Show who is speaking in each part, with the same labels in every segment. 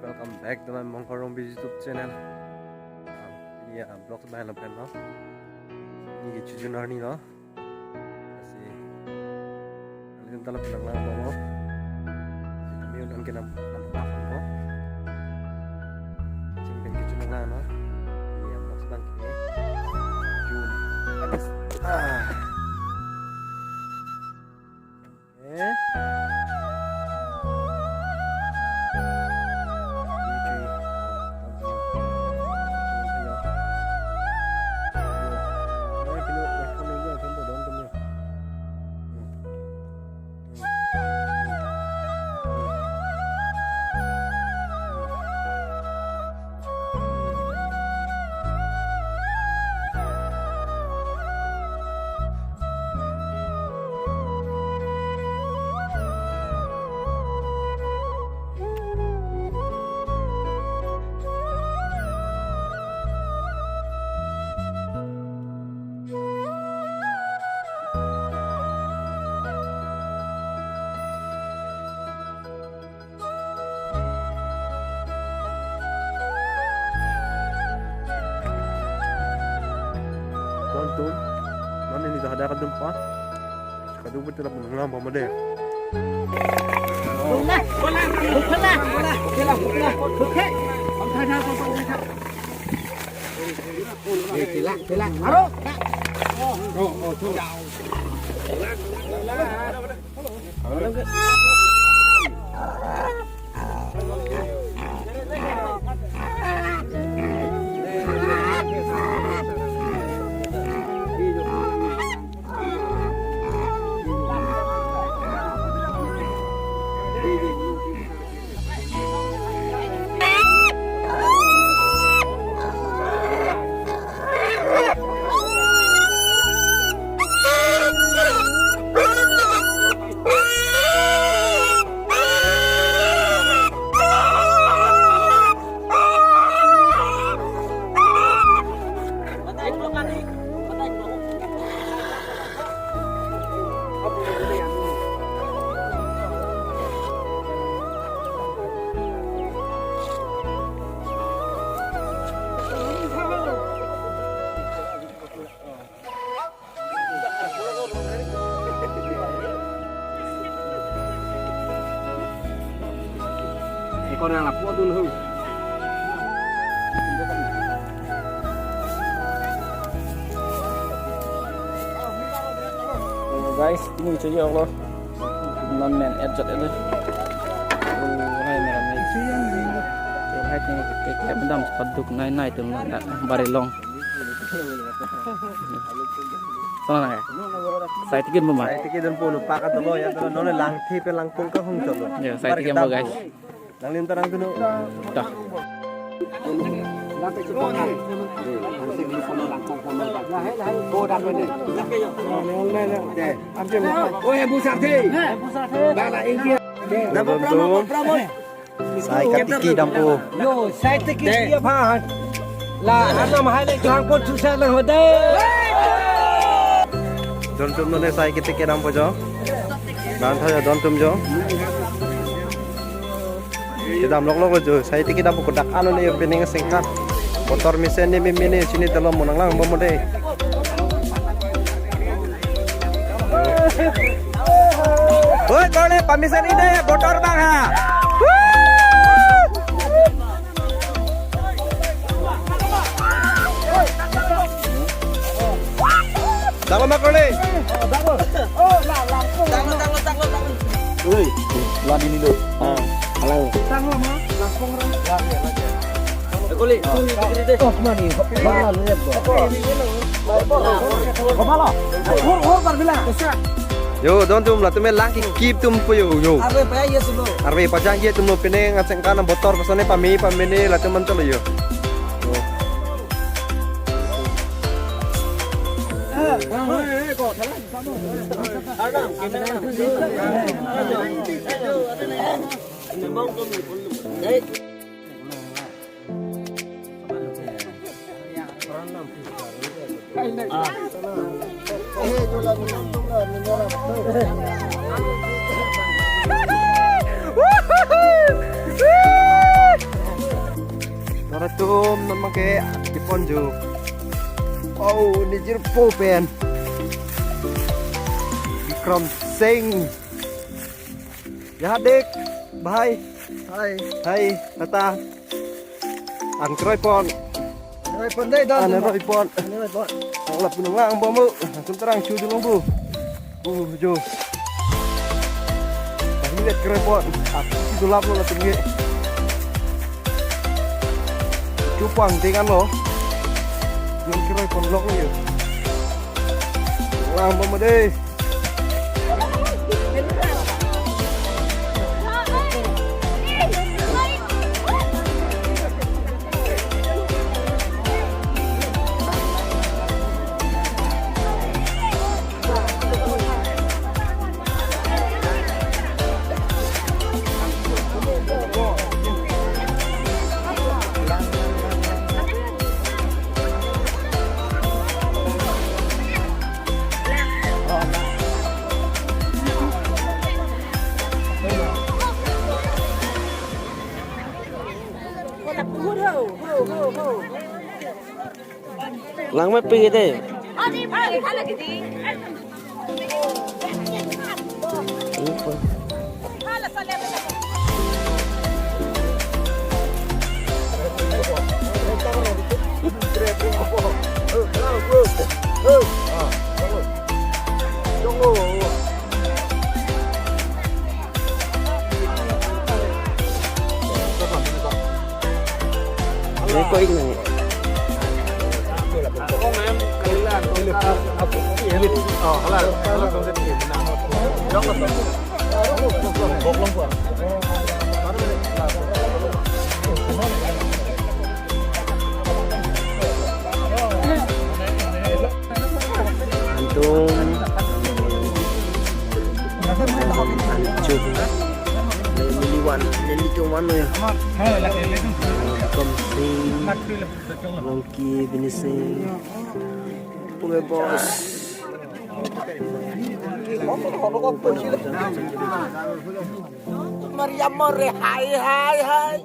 Speaker 1: welcome back to my Mongkorong YouTube channel. Ini vlog sa bahay laban no. Ini chujunar ni no. Kasi alin talap lang mo. Kami yun ang kinapapakon mo. Singkan chujunar na no. Ini vlog sa bangki ni. June. Okay. Tuh, mana ini dah ada kadang apa? Kadang betul apa mengelam apa deh?
Speaker 2: Bola, okey. Amthana kau tak. Kelak. Haro. Oh, tu. Con đang là cua tuôn hư. Guys, ini cuci Allah. Non men adjust itu. Hai merah ni. Hai ni kayak bendam paduk nai tu barilong. Sana ya. Saya tikin mama.
Speaker 1: Saya tikin dan pun lupa kata lo ya. Kalau nol langti pelangkung kau hong coba.
Speaker 2: Ya, saya tikin mama guys.
Speaker 1: Nang lintarang tu no.
Speaker 2: Dah.
Speaker 1: Saya katiki dampu.
Speaker 3: Yo, saya teki dia pah. Lah, ana mahal lek kelang pun susah lah hode.
Speaker 1: Don tum no le saya katiki dampu jo. Dan thaja don tum jo. Kita lok jo. Saya tiki dampu kodak anu ne pening singkat. Motor mesin ni mini sini dalam monang lang bomode. Oi, kone permission ini motor bang ha. Dalam makone.
Speaker 3: Oh, tanglo.
Speaker 1: Oi, lan ini lo. Halo.
Speaker 3: Tanglo mah, langsung orang.
Speaker 2: Kuli.
Speaker 3: Oh, mani. Bala lihat gua. Kepala. Hor berbila.
Speaker 1: Yo, don tum lah tume lang keep tum puyo yo.
Speaker 3: Arwe pa ya sulo.
Speaker 1: Arwe pajang ye tum pene ngaseng kana motor pasane pamene lah teman tolo yo. man make tipon jo. Oh, ni jir po pen. Vikram Singh. Ya dik. Bye. Hai, tata. Ăn cái pon.
Speaker 3: Rồi phần đây đó.
Speaker 1: Ăn rồi pon.
Speaker 3: Rồi pon.
Speaker 1: Ang lap ng lang ba mo. Chúng ta đang chu dulu bu. Jo. Ini lihat keren pon. Aku situ lap lo lah tinggi. Cupang dengan lo. Yang keren pon lok ni. Lang ba mo deh.
Speaker 2: Lang mấy pi thế. Đấy có ít này. Antum miliwan jadi cuma ya komsi longki finishing pulih bos
Speaker 3: Maria more hai.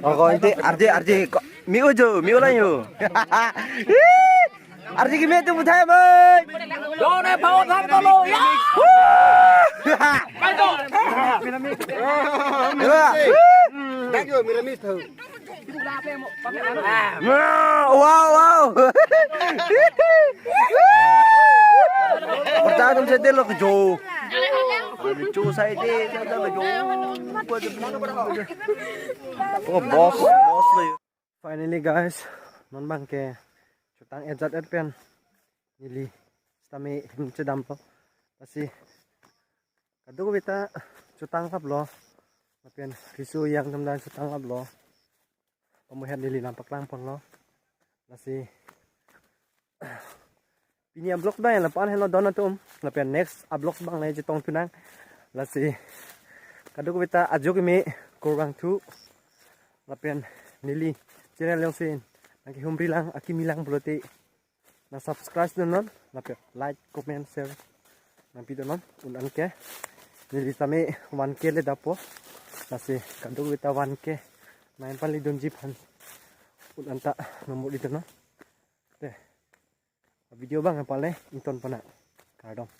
Speaker 1: Oh, kau ini RJ kok miu lah yo. RJ gini tu mutai boy.
Speaker 3: Đó này phao thăm to lô ya. Bay to.
Speaker 1: Thank you, Miramis tu.
Speaker 3: À.
Speaker 1: Wow. Pertama tu saya delok jo. Jo saya dia delok jo. Oh, boss lah. Finally guys, non bangke. Cutang ejat pen. Nili stami himcedam po. Kasi kadung kita cutang kap lo. Mapian risu yang namdan cutang kap lo. Pemulihan nili nampak lampon lo. Kasi ini blok bang lapan hello dona tum. Lapian next blok bang lagi jitong tunang. Lasi kadung kita ajuk mi kurang tu. Lapian nili channel yang sin. Naki humri lang aki milang berarti na subscribe donon napi like comment share napi donon unan ke nili tami 1k le dapo nasi kadung kita 1k main pali don jipan unan ta nomor itu no deh video bang apa le inton pana kadong